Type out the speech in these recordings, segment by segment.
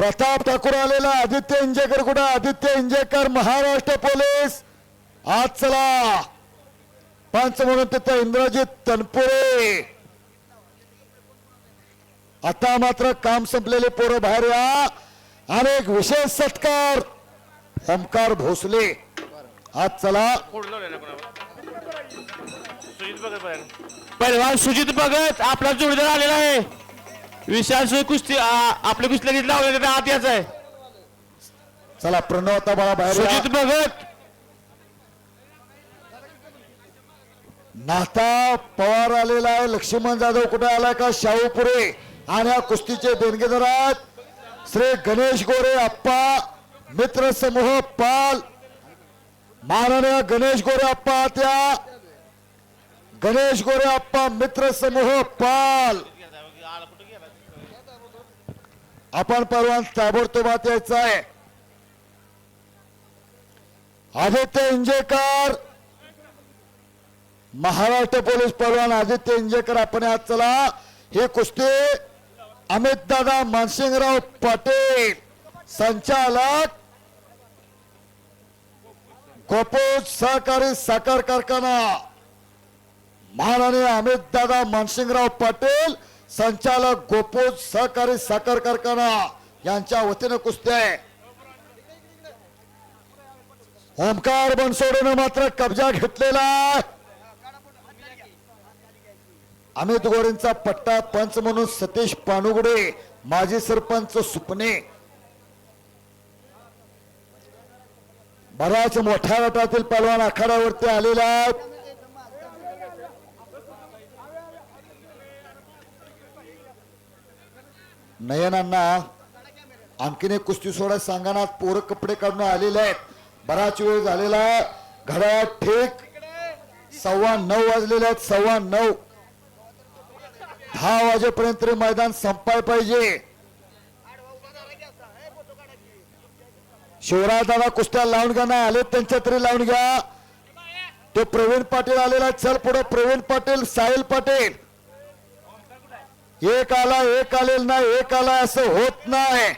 प्रताप ठाकूर आलेला आदित्य इंजेकर कुठे आदित्य इंजेकर महाराष्ट्र पोलीस आज चला पंच म्हणून तिथे इंद्रजित तनपुरे आता मात्र काम संपलेले पोरं बाहेर या आणि एक विशेष सत्कार ओमकार भोसले आज चला पहिलवान सुजित भगत आपला जोडीदार आलेला आहे विशाल सोय कुस्ती आपल्या कुस्तीला लावलेला आत याचा आहे चला प्रणव आता बाळा बाहेर या. सुजित भगत नाता पवार आलेला आहे लक्ष्मण जाधव कुठे आलाय का शाहूपुरे आणि या कुस्तीचे देणगेदार आहेत श्री गणेश गोरे अप्पा मित्र समूह पाल माननीय गणेश गोरे अप्पा त्या गणेश गोरे अप्पा मित्र समूह पाल आपण परवान ताबडतोब आत यायचं आहे आदित्य इंजेकर महाराष्ट्र पोलीस परवान आदित्य इंजेकर आपण आज चला हे कुस्ती अमित दादा मानसिंगराव पाटील संचालक गोपोज सहकारी साखर कारखाना माननीय अमित दादा मानसिंगराव पाटील संचालक गोपोज सहकारी साखर कारखाना यांच्या वतीने कुस्ती आहे ओमकार बनसोडेने मात्र कब्जा घेतलेला अमित गोरेंचा पट्टा पंच म्हणून सतीश पानुगडे माजी सरपंच सुपणे बऱ्याच मोठ्या गटातील पहलवान आखाड्यावरती आलेल्या आहेत नयनांना आणखीन एक कुस्ती सोडा सांगा पोरं कपडे काढून आलेले आहेत बराच वेळ झालेला आहे घड्याळ ठीक 9:15 वाजलेले आहेत 9:15 10 वाजेपर्यंत तरी मैदान संपाय पाहिजे शिवराज दादा कुस्त्या लावून घ्या नाही आले त्यांच्या तरी लावून घ्या तो प्रवीण पाटील आलेला चल पुढे प्रवीण पाटील साहिल पाटील एक आला एक आलेला नाही एक आला असं होत नाही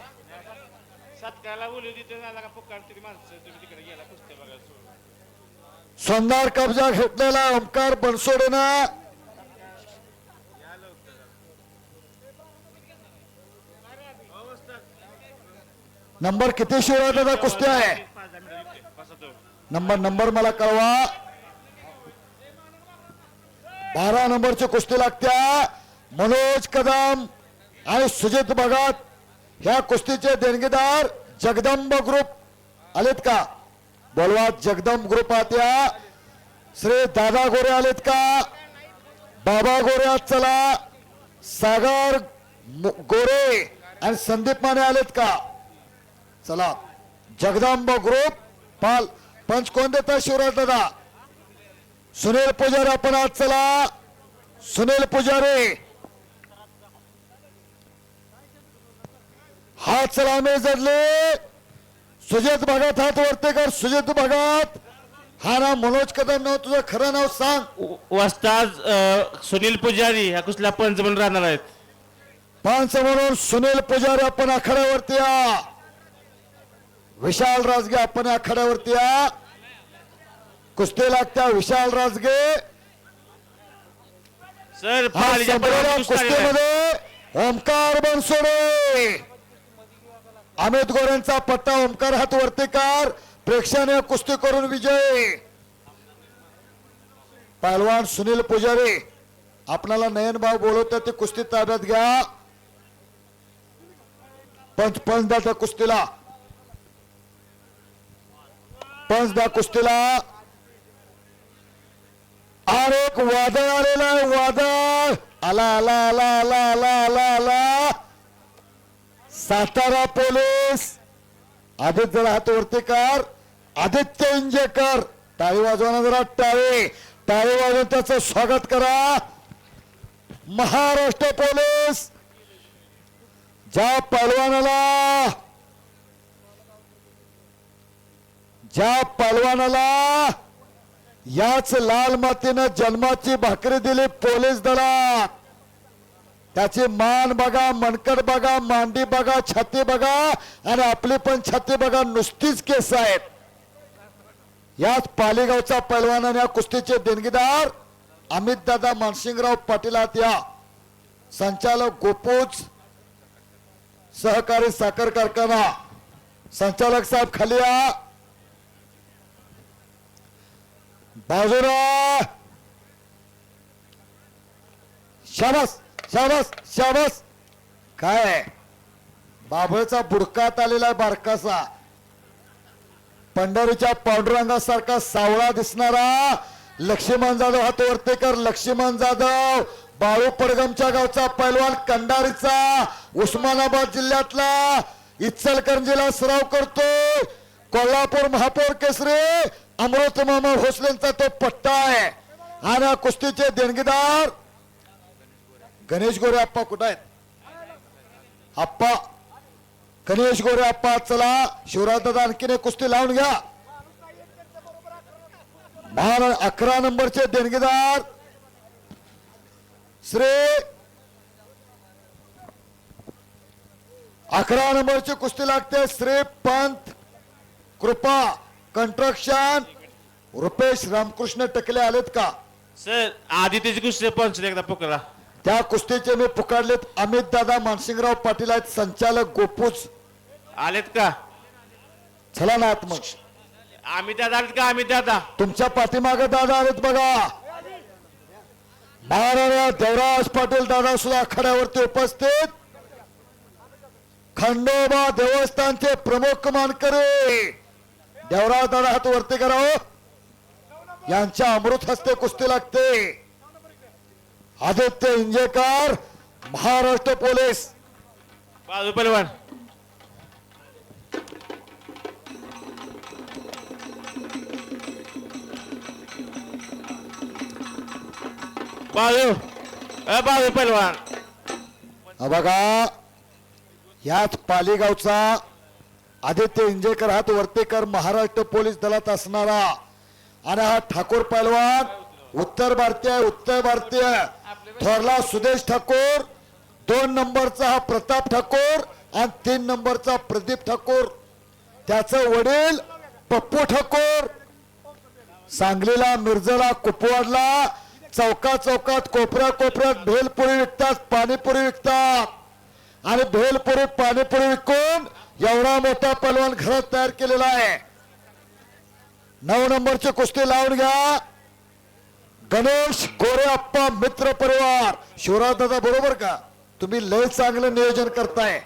शानदार कब्जा घेतलेला ओमकार बनसोडेनं नंबर किती शिवराज दादा कुस्ती आहे नंबर मला कळवा 12 नंबरची कुस्ती लागत्या मनोज कदम आणि सुजित भगत ह्या कुस्तीचे देणगीदार जगदंब ग्रुप आलेत का बोलवा जगदंब ग्रुप आत्या श्री दादा गोरे आलेत का बाबा गोरे आज चला सागर गोरे आणि संदीप माने आलेत का चला जगदंब ग्रुप पाल पंच कोण देतात शिवराज दादा सुनील पुजारी आपण आज चला सुनील पुजारी हात सलामी जडले सुजित भगत हात वरते कर सुजित भगत हा नाव मनोज कदम नाव तुझं खरं नाव सांग वस्ताद सुनील पुजारी ह्या कुस्तीला पंच म्हणून राहणार आहेत पंच म्हणून सुनील पुजारी आपण आखाड्यावरती या विशाल राजगे आपण आखाड्यावरती या कुस्ती लागत्या विशाल राजगे सर कुस्तीमध्ये ओमकार बनसोडे अमित गोरेंचा पट्टा ओमकार हात वरतीकार प्रेक्षणीय कुस्ती करून विजय पहलवान सुनील पुजारी आपल्याला नयन भाऊ बोलवतात ते कुस्ती ताब्यात घ्या पंच द्या त्या कुस्तीला पंच द्या कुस्तीला आणि एक वादळ आलेला आहे वादळ आला आला आला आला आला आला आला सातारा पोलीस आदित्य जरा हात वरती कर आदित्य इंजेकर टाळी वाजवणं जरा टाळी वाजवून त्याचं स्वागत करा महाराष्ट्र पोलीस ज्या पहलवानाला याच लाल मातीनं जन्माची भाकरी दिली पोलीस दलात त्याची मान बघा, मनकट बघा, मांडी बघा, छाती बघा आणि आपली पण छाती बघा, नुसतीच केस आहेत. याच पालेगावचा पैलवान आणि या कुस्तीचे देणगीदार अमित दादा मानसिंगराव पाटीलात या संचालक गोपूज सहकारी साखर कारखाना संचालक साहेब खाली या. बाजूला शाबास शाबास शाबास. काय बाबळचा बुडकात आलेला बारकासा पंढरीच्या पांडुरंगासारखा सावळा दिसणारा लक्ष्मण जाधव हातवर्तेकर. लक्ष्मण जाधव बाळू पडगमच्या गावचा पैलवान, कंडारीचा, उस्मानाबाद जिल्ह्यातला, इचलकरंजीला सराव करतोय. कोल्हापूर महापौर केसरी अमृत मामा भोसलेंचा तो पट्टा आहे. आणि या कुस्तीचे देणगीदार गणेश गोरे आप्पा कुठं आहेत? आप्पा गणेश गोरे आप्पा चला. शिवराज दादा आणखीन एक कुस्ती लावून घ्या. 11 नंबरचे देणगीदार श्री 11 नंबरची कुस्ती लागते. श्री पंत कृपा कंस्ट्रक्शन रुपेश रामकृष्ण टकले आलेत का? सर आधी त्याची कुस्ती पंच एकदा पकडा. त्या कुस्तीचे मी पुकारलेत अमित दादा मानसिंगराव पाटील आहेत, संचालक गोपूज आलेत का? चला ना आत. मग आम्ही दादा आलेत का? आम्ही दादा तुमच्या पाठीमागे दादा आलेत बघा. महाराणा देवराज पाटील दादा सुद्धा आखाड्यावरती उपस्थित. खंडोबा देवस्थानचे प्रमुख मानकरी देवराज दादा हात वरती करावं. यांच्या अमृत हस्ते कुस्ती लागते. आदित्य इंजेकर महाराष्ट्र पोलीस. बाजू पैलवान बाजू बाजू पैलवान. हा बघा याच पालीगावचा आदित्य इंजेकर हात वर्तेकर महाराष्ट्र पोलीस दलात असणारा आणि हा ठाकूर पैलवान उत्तर भारतीय थोरला सुदेश ठाकूर. 2 नंबरचा हा प्रताप ठाकूर आणि 3 नंबरचा प्रदीप ठाकूर. त्याचं वडील पप्पू ठाकूर. सांगलीला, मिरजला, कुपवाडला चौकात कोपऱ्यात भेलपुरी विकतात, पाणीपुरी विकतात. आणि भेलपुरी पाणीपुरी विकून एवढा मोठा पैलवान घरात तयार केलेला आहे. 9 नंबरची कुस्ती लावून घ्या. गणेश गोरे आप्पा मित्र परिवार. शिवराज दादा बरोबर का? तुम्ही लय चांगलं नियोजन करताय.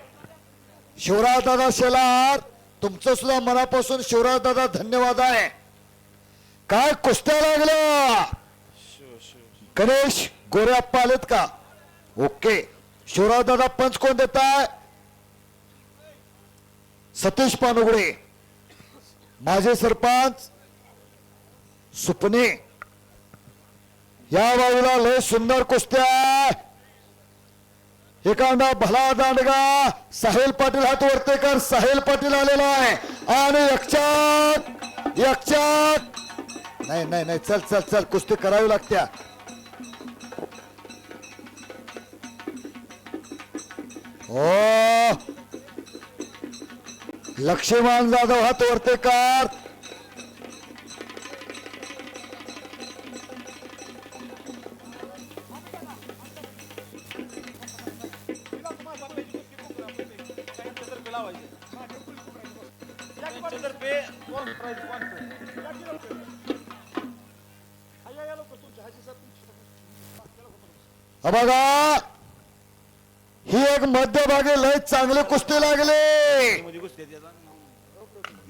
शिवराज दादा शेलार तुमचं सुद्धा मनापासून शिवराज दादा धन्यवाद आहे. काय कुस्त्या लागल्या? गणेश गोरे आप्पा आलेत का? ओके. शिवराज दादा पंच कोण देताय? सतीश पानुगडे माजी सरपंच सुपणे. या बाजूला लय सुंदर कुस्त्या. एखादा भला दांडगा साहिल पाटील हात वर्तेकर. साहिल पाटील आलेला आहे आणि एकचाक नाही चल कुस्ती करावी लागत्या. ओ लक्ष्मण जाधव हात वर्तेकर. बघा ही एक मध्यभागी लय चांगली कुस्ती लागली.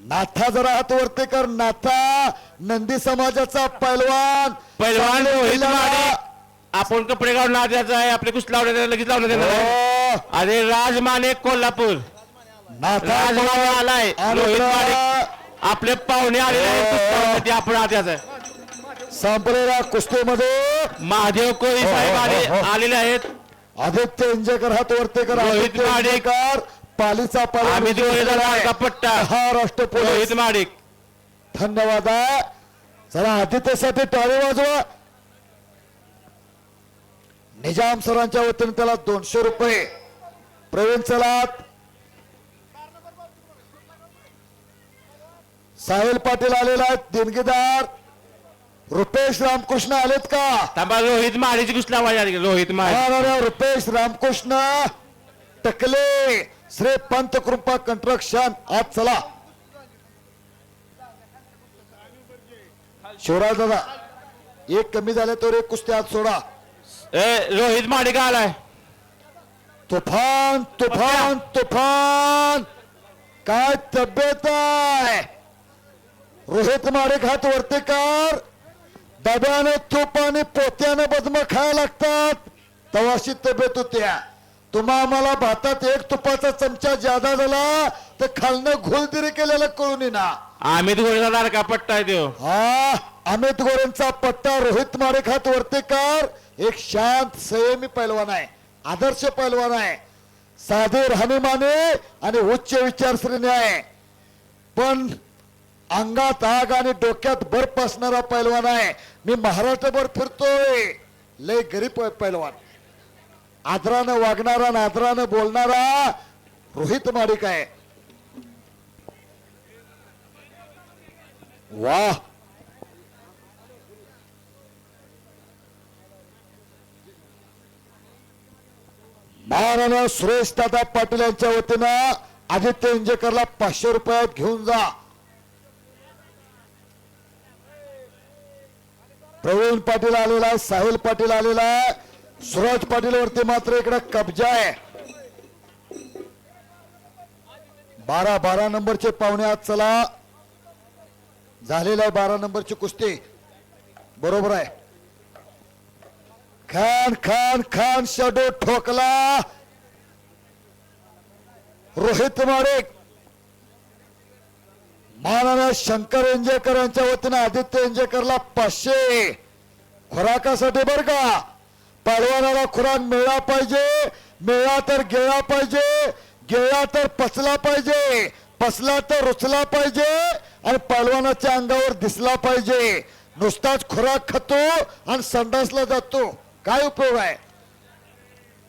नाथा जरा हात वरती कर. नाथा नंदी समाजाचा पैलवान रोहित माने. आपण कपडे काढून आद्याचा आहे. आपले कुस्ती लावण्यात लगेच लावण्यात येणार. अरे राजमाने कोल्हापूर. राजमाने आलाय. रोहित माने आपले पाहुणे आलेले आहेत. आपण आद्याचा संपलेल्या कुस्तीमध्ये महादेव कोळी साहेब आलेले आहेत. आदित्य इंजेकर हात वर्तेकर. रोहित इंजेकर पालीचा पट्टा महाराष्ट्र रोहित पोलीस. माडिक. धन्यवाद आहे. चला आदित्यसाठी टाळी वाजवा. निजाम सरांच्या वतीने त्याला 200 रुपये. प्रवीण चलात, साहिल पाटील आलेला आहेत देणगीदार. रुपेश रामकृष्ण आलेत का? थांबा, रोहित माळीची कुस्ती लावायची आहे. रोहित माळी, रुपेश रामकृष्ण टकले, श्री पंत कृपा कंस्ट्रक्शन. आज चला शिवराज दादा, एक कमी झाले तर एक कुस्ती आज सोडा. रोहित माळी का आलाय? तुफान तुफान तुफान, काय तब्येत आहे? रोहित माडिक हात वरती कर. डब्याने तूप आणि पोत्याने बदम खायला लागतात तवाशी तब्येत होत्या. तुम्हा आम्हाला भातात एक तुपाचा चमचा ज्यादा झाला तर खालनं घोलदिरी केलेला कळून येईना. अमित गोरेचा लाडका पट्टा आहे तो. हा, अमित गोरेंचा पट्टा. रोहित माडिक हात वरती कर. एक शांत संयमी पैलवान आहे, आदर्श पैलवान आहे, साधे राहणीमाने आणि उच्च विचारसरणी आहे, पण अंगात आग आणि डोक्यात बर्फ असणारा पैलवान आहे. मी महाराष्ट्रभर फिरतोय. लय गरीब पैलवान, आदरानं वागणारा, आदरानं बोलणारा रोहित माडिक आहे. वाह, महाराणा सुरेश दादा पाटील यांच्या वतीनं आदित्य इंजेकरला 500 रुपयात घेऊन जा. प्रवीण पाटील आलेला आहे, साहिल पाटील आलेला आहे, सूरज पाटील वरती मात्र इकडे कब्जा आहे. 12 नंबरचे पाहुणे आज चला. झालेला आहे 12 नंबरची कुस्ती. बरोबर आहे. खान खान खान शडो ठोकला. रोहित माडिक, महाराणा शंकर इंजेकर यांच्या वतीनं आदित्य इंजेकरला 500 खुराकासाठी बर का. पहलवानाला खुराक मिळला पाहिजे, मिळला तर गिळला पाहिजे, गिळला तर पचला पाहिजे, पचला तर रुचला पाहिजे आणि पहलवानाच्या अंगावर दिसला पाहिजे. नुसताच खुराक खातो आणि संडासला जातो, काय उपयोग आहे?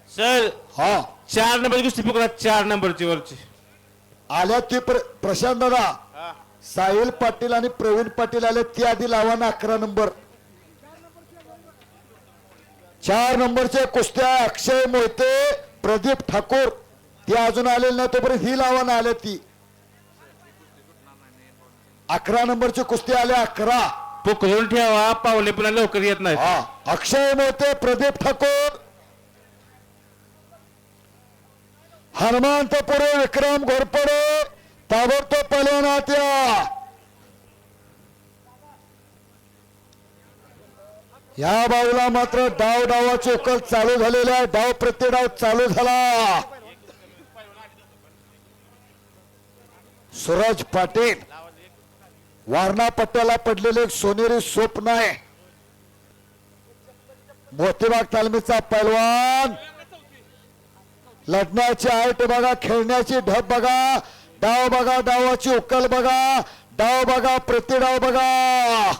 सर, हा, 4 नंबरची कुस्ती पकडा. 4 नंबरची वरची आल्या ती प्रशांत दादा, साहिल पाटील आणि प्रवीण पाटील आले. ती आधी लावा ना 11 नंबर. 4 नंबरचे कुस्त्या अक्षय मोहिते, प्रदीप ठाकूर, ती अजून आलेली नाही तोपर्यंत ही लावा ना. आल्या ती 11 नंबरची कुस्ती आल्या. 11 पुकरून ठेवा, पावले पुन्हा लवकर येत नाही. हा, अक्षय मोहिते, प्रदीप ठाकूर, हनुमंतपुरे, विक्रम घोरपडे, ताबडतोब पहिलवान आत या. या बाजूला मात्र डावाची उकल चालू झालेली आहे. डाव प्रतिडाव चालू झाला. सूरज पाटील, वारणा पट्ट्याला पडलेले एक सोनेरी स्वप्न आहे. मोतीबाग तालमीचा पैलवान. लढण्याची आयट बघा, खेळण्याची ढब बघा, डाव बघा, डावाची उकल बघा, डाव बघा, प्रतिडाव बघा.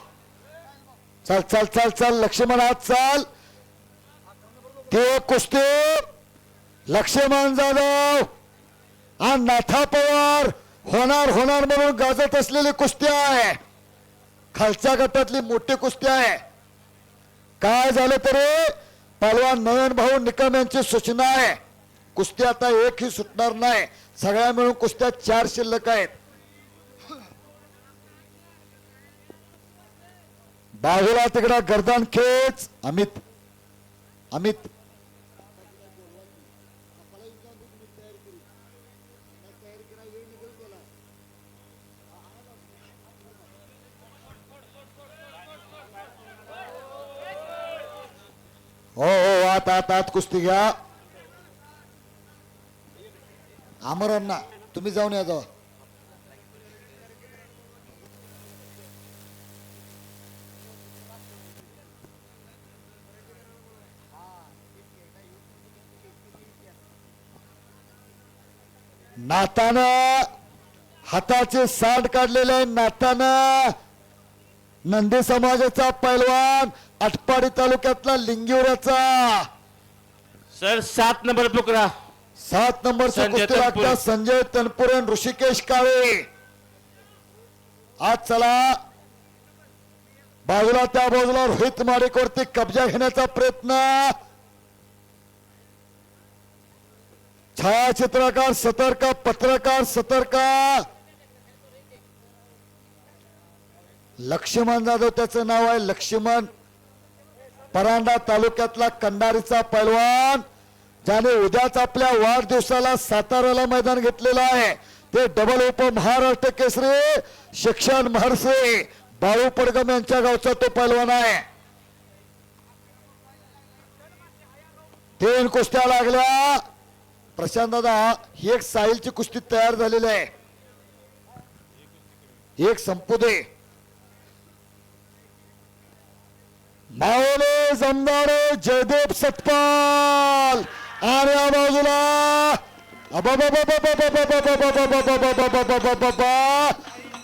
चल चल चल चल लक्ष्मण आत चाल. ते कुस्ती लक्ष्मण जाधव आणि नाथा पवार होणार होणार म्हणून गाजत असलेली कुस्ती आहे. खालच्या गटातली मोठी कुस्ती आहे. काय झालं तरी पहलवान नयन भाऊ निकम यांची सूचना आहे, कुस्ती आता एकही सुटणार नाही. सगळ्या मिळून कुस्त्या 4 शिल्लक आहेत. बाजूला तिकडे गर्दन खेच. अमित अमित हो हो, आत आत आत कुस्ती घ्या. आमरांना तुम्ही जाऊन या जावा. नातानं हाताचे सांड काढलेले आहे. नातानं नंदी समाजाचा पैलवान, आटपाडी तालुक्यातला लिंगिवऱ्याचा सर 7 नंबर पुकरा 7 नंबरची संजय कुस्ती लागत्या तनपुरे. संजय तनपुरे आणि ऋषिकेश काळे. आज चला बाजूला त्या बाजूला रोहित माडिकवरती कब्जा घेण्याचा प्रयत्न. छायाचित्रकार सतर्क, पत्रकार सतर्क. लक्ष्मण जाधव त्याचं नाव आहे. लक्ष्मण परांडा तालुक्यातला कंडारीचा पैलवान, ज्याने उद्याच आपल्या वाढदिवसाला साताऱ्याला मैदान घेतलेलं आहे. ते डबल उप महाराष्ट्र केसरी शिक्षण महर्षी बाळू पडगम यांच्या गावचा तो पैलवान आहे. 3 कुस्त्या लागल्या. प्रशांत दादा, ही एक साहिलची कुस्ती तयार झालेली आहे. एक संपू दे. मावले जमदारे जयदेव सतपाल आणि या बाजूला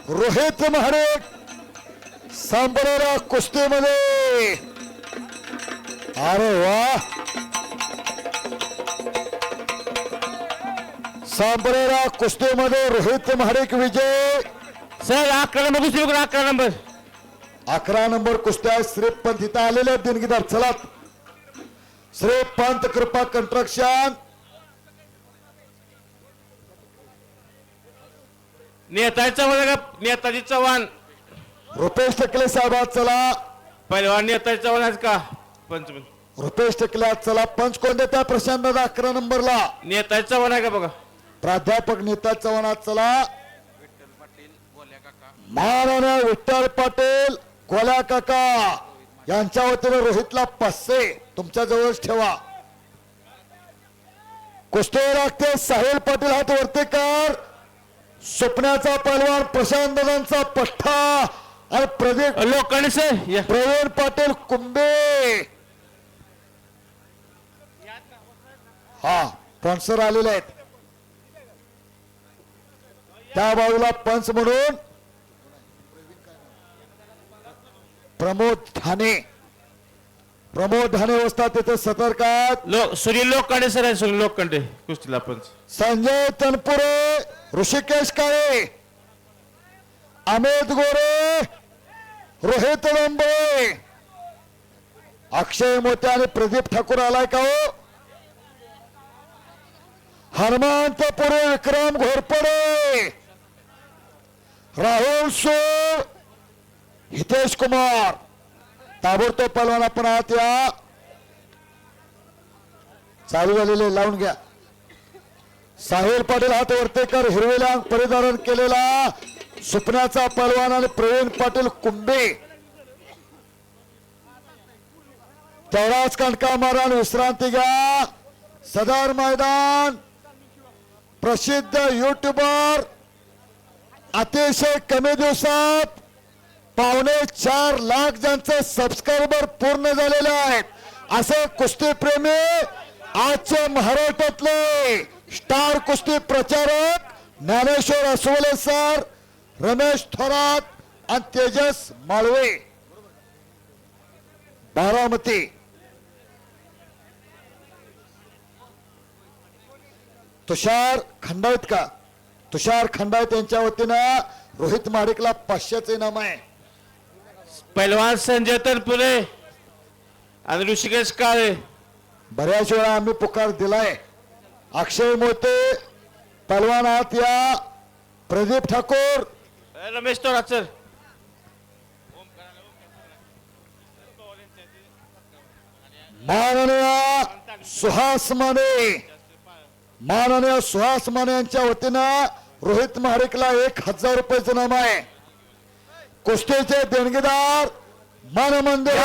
रोहित महाडिक सांबरेला कुस्तीमध्ये. अरे वा, सांबरेला कुस्तीमध्ये रोहित महाडिक विजय. सर 11 नंबर कुस्ती पुकरा 11 नंबर. 11 नंबर कुस्त्या श्रीपंत इथं आलेले आहेत दिनगीदार. चला श्रीपंत कृपा कंस्ट्रक्शन. नेताजी चव्हाण का नेताजी चव्हाण रुपेश टकले साहेब आज चला. पहिलवान नेताजी चव्हाण आहेत का पंचमी. रुपेश टकले आज चला. पंच कोण देता? प्रशांत दादा 11 नंबरला. नेताजी चव्हाण आहे का बघा. प्राध्यापक नेता चव्हाण आज चला. महाराणा विठ्ठल पाटील गोल्या काका यांच्या वतीने रोहितला 500 तुमच्या जवळच ठेवा. कुस्ती लागते. साहिल पाटील हात वरती कर. स्वप्नाचा पहलवान प्रशांत दादांचा पठ्ठा आणि प्रदीप लोकांनी सर या. प्रवीण पाटील कुंभे. हा स्पॉन्सर आलेले आहेत. त्या बाजूला पंच म्हणून प्रमोद ठाणे. प्रमोद ठाणे वस्तात तिथे सतर्क आहेत. सुनील लोखंडे सर आहे. सुनील लोखंडे कुस्तीला पंच. संजय तनपुरे, ऋषिकेश काळे, अमित गोरे, रोहित लंबे, अक्षय मोते आणि प्रदीप ठाकूर आलाय का हो. हनुमंतपुरे, विक्रम घोरपडे, राहुल सो, हितेश कुमार. ताबडतोब पहलवान आपण आहात या. चालू झालेले लावून घ्या. साहिल पाटील हात वर्तेकर हिरवेला अंग परिधारण केलेला सुपण्याचा पहलवान आणि प्रवीण पाटील कुंभे. तेवढाच कणका मारण विश्रांती घ्या. सदर मैदान प्रसिद्ध युट्यूबर अतिशय कमी दिवसात 4.25 लाख ज्यांचे सबस्क्रायबर पूर्ण झालेले आहेत असे कुस्ती प्रेमी आजचे महाराष्ट्रातले स्टार कुस्ती प्रचारक ज्ञानेश्वर अस्वले सर, रमेश थोरात आणि तेजस माळवे, बारामती. तुषार खंडायत का? तुषार खंडायत यांच्या वतीनं रोहित महाडिकला 500चे इनाम आहे. पहिलवान संजय तनपुरे आणि ऋषिकेश काळे. बऱ्याच वेळा आम्ही पुकार दिलाय. अक्षय मोते पहलवान आहात या. प्रदीप ठाकूर, रमेश थोरात सर. माननीय सुहास माने, माननीय सुहास माने यांच्या वतीनं रोहित महाडिकला 1000 रुपयाचं नाम आहे. कुस्तीचे देणगीदार मन मंदिर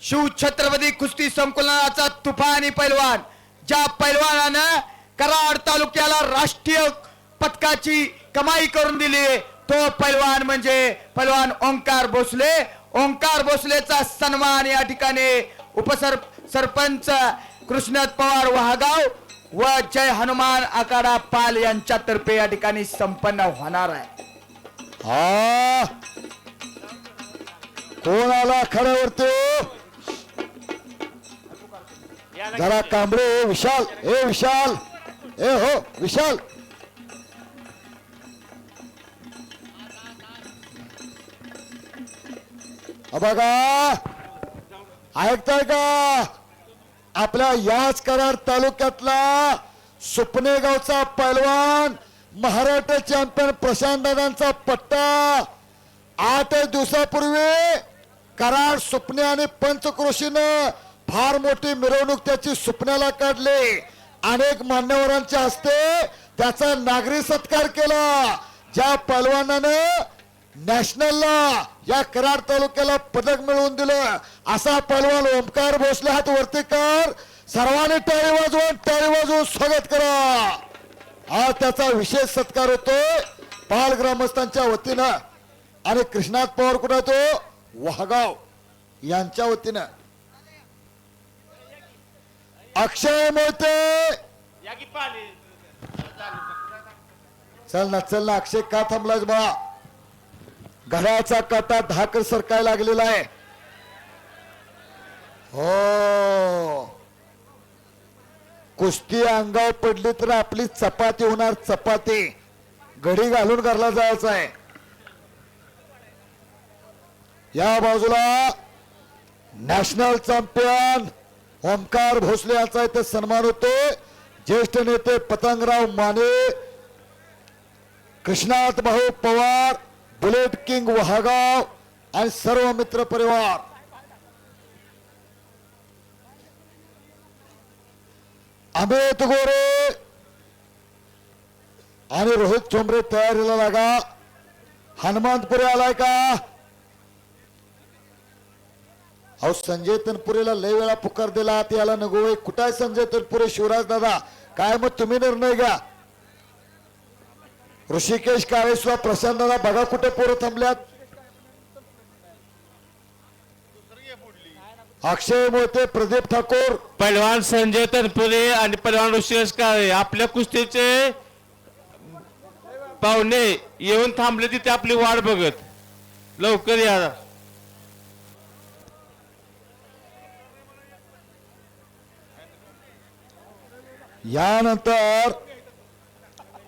शिव छत्रपती कुस्ती संकुलनाचा तुफानी पैलवान, ज्या पैलवानानं कराड तालुक्याला राष्ट्रीय पदकाची कमाई करून दिली, तो पैलवान म्हणजे पैलवान ओंकार भोसले. ओंकार भोसलेचा सन्मान या ठिकाणी उपसरपंच कृष्णत पवार वहागाव व जय हनुमान आखाडा पाल यांच्यातर्फे या ठिकाणी संपन्न होणार आहे. हा कोण आला खड्यावरती? जरा कांबळे विशाल विशाल हो विशाल बघा ऐकताय का आपल्या याच कराड तालुक्यातला सुपणे गावचा पैलवान महाराष्ट्र चॅम्पियन प्रशांत दादांचा पट्टा 8 दिवसापूर्वी कराड सुपणे आणि पंचक्रोशीनं फार मोठी मिरवणूक त्याची सुपण्याला काढली. अनेक मान्यवरांच्या हस्ते त्याचा नागरी सत्कार केला. ज्या पैलवानानं नॅशनलला या कराड तालुक्याला पदक मिळवून दिलं असा पैलवान ओमकार भोसले हात वरती कर. सर्वांनी टाळी वाजवून स्वागत करा. हा त्याचा विशेष सत्कार होतोय पाल ग्रामस्थांच्या वतीनं आणि कृष्णात पवार कुठं तो वाहगाव यांच्या वतीनं. अक्षय मोहिते चल ना अक्षय का थांबलास बा. घड्याचा काटा धाकर सरकाय लागलेला आहे. हो कुस्ती अंगावर पडली तर आपली चपाती होणार. चपाती घडी घालून घरला जायचं आहे. या बाजूला नॅशनल चॅम्पियन ओमकार भोसले यांचा इथे सन्मान होतो. ज्येष्ठ नेते पतंगराव माने, कृष्णात भाऊ पवार, बुलेट किंग वहागाव आणि सर्व मित्र परिवार. अमित गोरे आणि रोहित चोंबरे तयारीला लागा. हनुमंतपुरे आलाय का. अहो संजय तनपुरेला लय वेळा पुकार दिला याला नगोय. कुठं आहे संजय तनपुरे. शिवराज दादा काय मग तुम्ही निर्णय घ्या. ऋषिकेश काळेश्वर प्रशांत दादा बघा कुठे पोरं थांबल्यात. अक्षय मोहिते, प्रदीप ठाकूर, पैलवान संजय तनपुरे आणि पैलवान ऋषिकेश काळे आपल्या कुस्तीचे पाहुणे येऊन थांबले तिथे आपली वाट बघत. लवकर या. यानंतर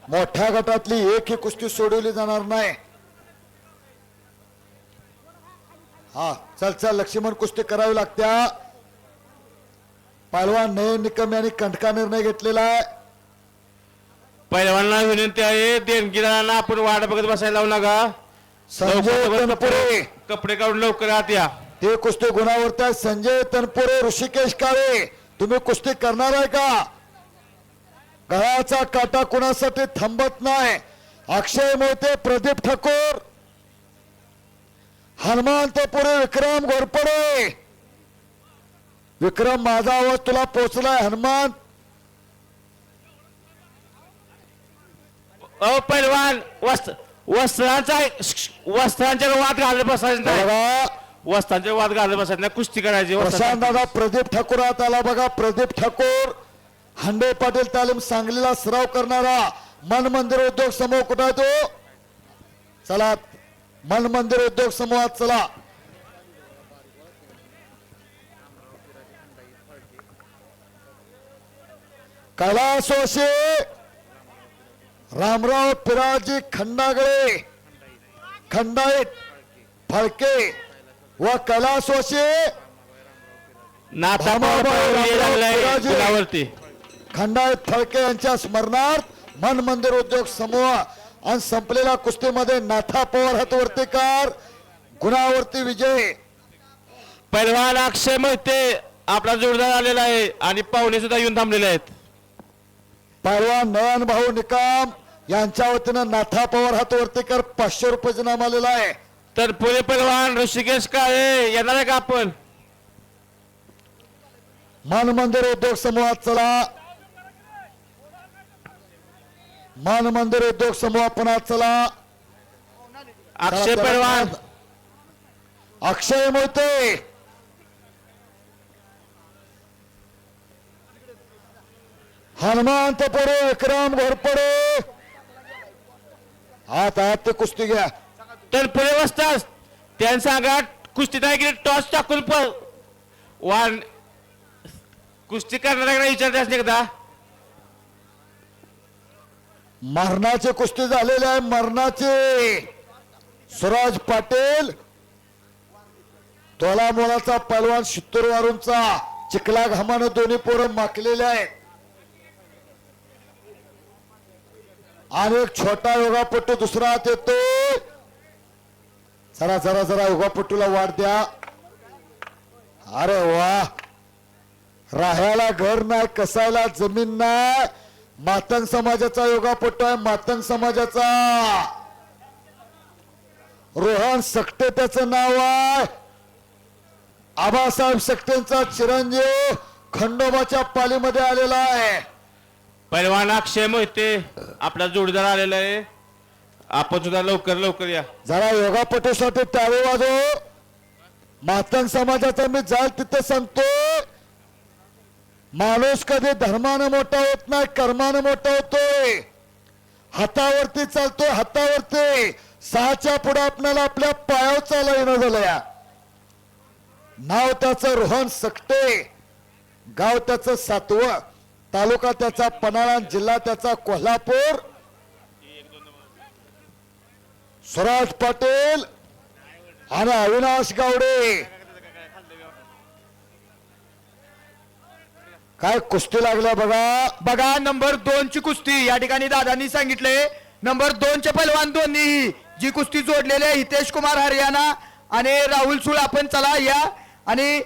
मोठ्या गटातली एकही कुस्ती सोडवली जाणार नाही. हा चल लक्ष्मण कुस्ती करावी लागत्या. पैलवान नयन निकम यांनी कंटका निर्णय घेतलेला आहे. पैलवानांना विनंती आहे देणगीदारांना आपण वाट बघत बसायला लावू नका. संजय तनपुरे कपडे काढून लवकर आत या. ते कुस्ती गुणावरती आहे. संजय तनपुरे, ऋषिकेश काळे तुम्ही कुस्ती करणार आहे का. गळाचा काटा कुणासाठी थांबत नाही. अक्षय मोहिते, प्रदीप ठाकूर, हनुमंतपुरे, विक्रम घोरपडे. विक्रम माझा आवाज तुला पोहोचलाय. हनुमान पैलवान वस्त्रांच्या वाद घालत बसायचं नाही. बघा वस्त्रांच्या वाद घालत बसायचं नाही. कुस्ती करायची. प्रशांत दादा प्रदीप ठाकूर आत आला बघा. प्रदीप ठाकूर हंडे पाटील तालीम सांगलीला सराव करणारा मन मंदिर उद्योग समूह कुठं आहे तो. चला मन मंदिर उद्योग समूहात चला. कैलास वसे, रामराव पिराजी खंडागळे, खंडाईत फळके व कैलास वसे नाथावरती खंडायत फळके यांच्या स्मरणार्थ मन मंदिर उद्योग समूह आणि संपलेल्या कुस्तीमध्ये नाथा पवार हातवर्तीकार गुणावरती विजय. पैलवान अक्षय मोहिते आपला जोरदार आलेला आहे आणि पाहुणे सुद्धा येऊन थांबलेले आहेत. पैलवान नयन भाऊ निकाम यांच्या वतीनं नाथा पवार हातवर्तीकर 500 रुपये इनाम आलेला आहे. तर पुणे पैलवान ऋषिकेश काळे येणार आहे का आपण. मन मंदिर उद्योग समूहात चला. मन मंदिर उद्योग समूह पुन्हा चला. अक्षय पैलवान, अक्षय मोहिते, हनुमंतपुरे, विक्रम घोरपडे. आता ते कुस्ती घ्या. तर पुढे बसतास त्यांचा सांगा कुस्तीत आहे की टॉस टाकून वाण कुस्ती करणाऱ्याकडे विचारतेस नाही एकदा मरणाचे कुस्ती झालेले आहे मरणाचे सुराज पाटील तोला मोलाचा पहलवान शित्तूरवारूंचा चिखला घामानं दोन्ही पोरं माकलेले आहेत आणि एक छोटा योगापट्टू दुसरा हात येतो जरा जरा जरा योगापट्टूला वाढ द्या अरे वा राहायला घर नाही कसायला जमीन नाही मातंग समाजाचा योगापट्टू आहे मातंग समाजाचा रोहन सकटे त्याचं नाव आहे आबासाहेब सकटेंचा चिरंजीव खंडोबाच्या पालीमध्ये आलेला आहे पैलवान अक्षय मोहिते आपला जोडीदार आलेला आहे आपण सुद्धा लवकर लवकर या जरा योगापटूसाठी टाळे वाजव मातंग समाजाचा मी जाल तिथे सांगतो माणूस कधी धर्मानं मोठा होत नाही कर्मानं मोठा होतोय हातावरती चालतोय हातावरती 6च्या पुढे आपल्याला आपल्या पायावर चालायला झालं या नाव त्याचं रोहन सकटे गाव त्याचं सातवं तालुका त्याचा पन्हाळा जिल्हा त्याचा कोल्हापूर स्वराज पाटील आणि अविनाश गावडे काय कुस्ती लागल्या बघा बघा नंबर 2 ची कुस्ती या ठिकाणी दादांनी सांगितले नंबर 2 चे पैलवान दोन्ही जी कुस्ती जोडलेले हितेश कुमार हरियाणा आणि राहुल सुळ आपण चला या आणि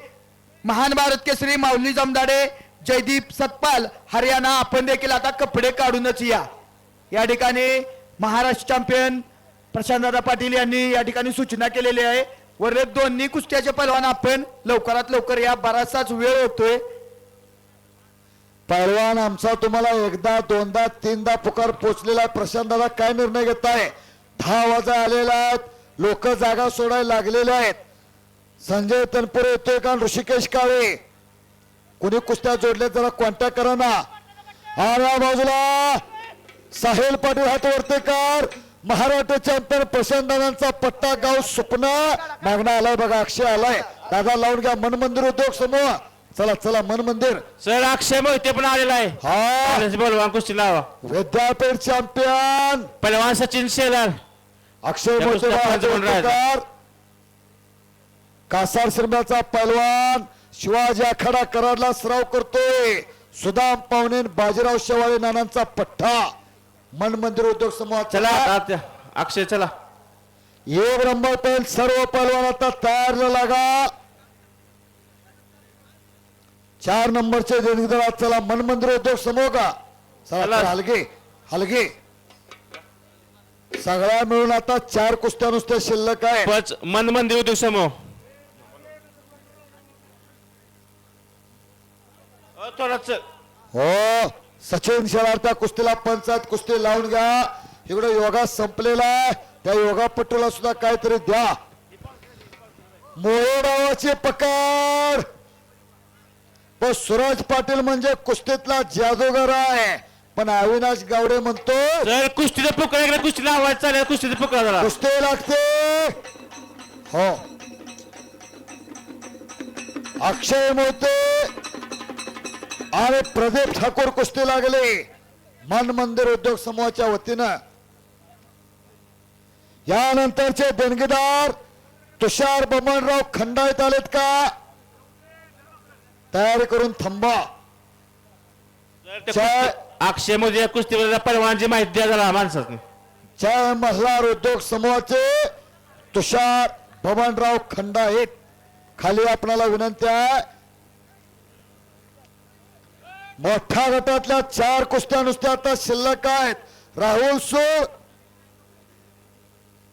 महान भारत केसरी माऊली जमदाडे जयदीप सतपाल हरियाणा आपण देखील आता कपडे काढूनच या ठिकाणी महाराष्ट्र चॅम्पियन प्रशांतदादा पाटील यांनी या ठिकाणी सूचना केलेली आहे वरले दोन्ही कुस्त्याचे पैलवान आपण लवकरात लवकर या बराचसाच वेळ होतोय पहलवान आमचा तुम्हाला एकदा दोनदा तीनदा पुकार पोचलेला प्रशांत दादा काय निर्णय घेताय 10 वाजा आलेला आहेत लोक जागा सोडायला लागलेले आहेत संजय तनपुरे येतोय का ऋषिकेश काळे कोणी कुस्त्या जोडले जरा कॉन्टॅक्ट करा ना आऱ्या बाजूला साहिल पाटील हात वरती कर महाराष्ट्र चॅम्पियन प्रशांत दादांचा पट्टा गाव सुपना मागणा आलाय बघा अक्षय आलाय दादा लावून घ्या मन मंदिर उद्योग समूह चला चला मन मंदिर सर अक्षय मोहिते पण आलेला आहे हा बोलवा कुस्ती लावा विद्यापीठ चॅम्पियन पैलवान सचिन शेलार अक्षय त्या मोठे पुस्तकाचं पण राहिलं. कासार सिरम्याचा पैलवान शिवाजी आखाडा कराडला सराव करतोय सुदाम पावणे बाजीराव शेवाळे नानांचा पठ्ठा मन मंदिर उद्योग समूह चला आता अक्षय चला एक नंबर पेल सर्व पैलवान आता तयारला लागा 4 नंबरचे देणगीदार चला मन मंदिर उद्योग समूह का चला चला. हलगे हलगे सगळ्या मिळून आता 4 कुस्त्या नुसत्या शिल्लक आहे पच मन मंदिर उद्योग समूह थोडाच हो सचिन शेलार त्या कुस्तीला पंचायत कुस्ती लावून घ्या इकडे योगा संपलेला आहे त्या योगापटूला सुद्धा काहीतरी द्या मोडावाची पकड पण सुरज पाटील म्हणजे कुस्तीतला जादूगर आहे पण अविनाश गावडे म्हणतो सर कुस्तीचं पुकळ कुस्तीला आवाज चालेल कुस्तीचं पुकळ जरा कुस्ती लागते हो अक्षय मोहिते आणि प्रदीप ठाकूर कुस्ती लागले मन मंदिर उद्योग समूहाच्या वतीनं यानंतरचे देणगीदार तुषार बमनराव खंडाळत आलेत का तयारी करून थांबा जय अक्षय मोहिते कुस्तीवर पैलवानाची माहिती द्या जरा माणसाने जय मल्हार उद्योग समूहाचे तुषार बमनराव खंडाळत खाली आपणाला विनंती आहे मोठ्या गटातल्या 4 कुस्त्या नुसत्या आता शिल्लक आहेत राहुल सूळ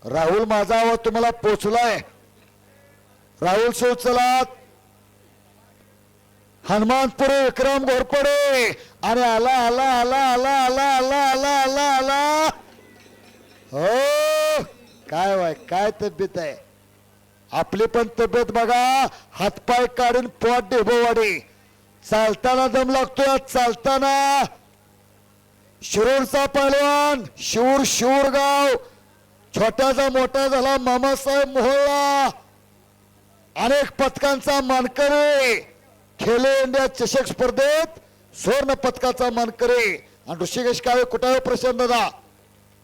राहुल माझा आवाज तुम्हाला पोचलाय राहुल सूळ चला हनुमानपुरे विक्रम घोरपडे आणि आला आला आला आला आला आला आला आला आला हो काय वाय काय तब्येत आहे आपली पण तब्येत बघा हातपाय काढून पोट डेबोवाडी चालताना दम लागतोय चालताना शिरूरचा पैलवान शिवर गाव छोट्याचा मोठा झाला मामासाहेब मोहोळला अनेक पदकांचा मानकरी खेलो इंडिया चषक स्पर्धेत सुवर्ण पदकाचा मानकरी. आणि ऋषिकेश काळे कुठे आहे प्रशांत दादा?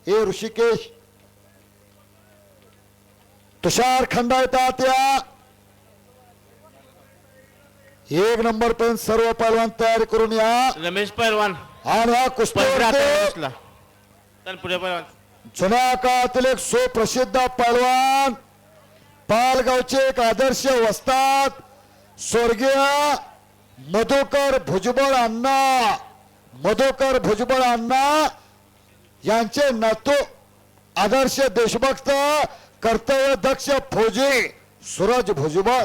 हे ऋषिकेश तुषार खंडाळतात या 1 नंबर पर्यंत सर्व पैलवान तयारी करून या. रमेश पैलवान आणि हा पंधरा कुस्तीवरती कुस्तीला. चल पुढे पैलवान. जुन्या काळातील एक सुप्रसिद्ध पैलवान पालगावचे एक आदर्श वस्ताद स्वर्गीय मधुकर भुजबळ अण्णा यांचे नातू आदर्श देशभक्त कर्तव्य दक्ष फौजी सूरज भुजबळ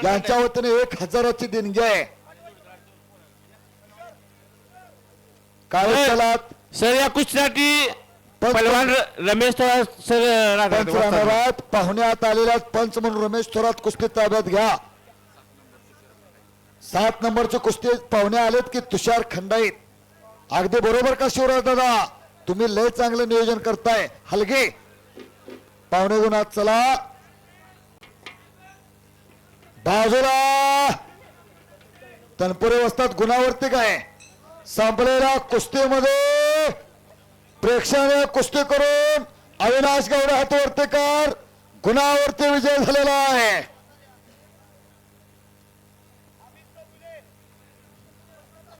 यांच्या वतीने 1000ची देणगी आहे. काय चलात सर या कुस्तीसाठी पैलवान रमेश थोरात सर पंच राहणार आहेत. पाहुण्यात आलेल्या पंच म्हणून रमेश थोरात कुस्ती ताब्यात घ्या. 7 नंबरचे कुस्ती पाहुणे आलेत की तुषार खंडाईत. अगदी बरोबर का शिवराज दादा? तुम्ही लय चांगलं नियोजन करताय. हलगे पाहुणे गुणात चला बाजूला. तनपुरे वस्तात गुणावरती काय संपलेल्या कुस्तीमध्ये प्रेक्षणीय कुस्ती करून अविनाश गौडे हातवरतीकर गुणावरती विजय झालेला आहे.